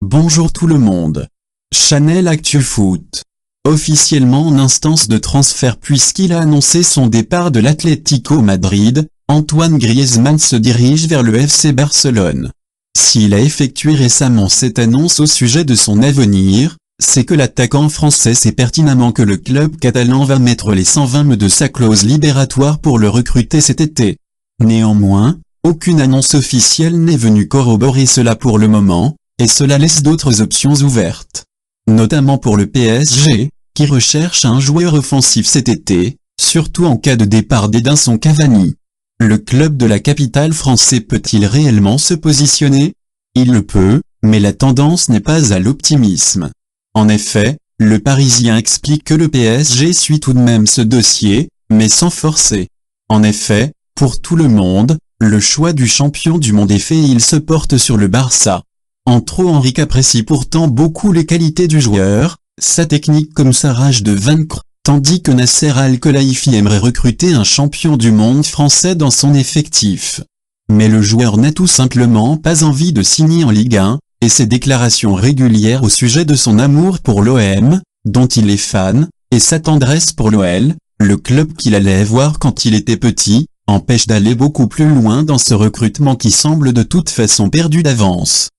Bonjour tout le monde. Chanel Actu Foot. Officiellement en instance de transfert puisqu'il a annoncé son départ de l'Atlético Madrid, Antoine Griezmann se dirige vers le FC Barcelone. S'il a effectué récemment cette annonce au sujet de son avenir, c'est que l'attaquant français sait pertinemment que le club catalan va mettre les 120 m de sa clause libératoire pour le recruter cet été. Néanmoins, aucune annonce officielle n'est venue corroborer cela pour le moment, et cela laisse d'autres options ouvertes. Notamment pour le PSG, qui recherche un joueur offensif cet été, surtout en cas de départ d'Edinson Cavani. Le club de la capitale française peut-il réellement se positionner? Il le peut, mais la tendance n'est pas à l'optimisme. En effet, le Parisien explique que le PSG suit tout de même ce dossier, mais sans forcer. En effet, pour tout le monde, le choix du champion du monde est fait et il se porte sur le Barça. Henri apprécie pourtant beaucoup les qualités du joueur, sa technique comme sa rage de vaincre, tandis que Nasser Al-Khelaifi aimerait recruter un champion du monde français dans son effectif. Mais le joueur n'a tout simplement pas envie de signer en Ligue 1, et ses déclarations régulières au sujet de son amour pour l'OM, dont il est fan, et sa tendresse pour l'OL, le club qu'il allait voir quand il était petit, empêchent d'aller beaucoup plus loin dans ce recrutement qui semble de toute façon perdu d'avance.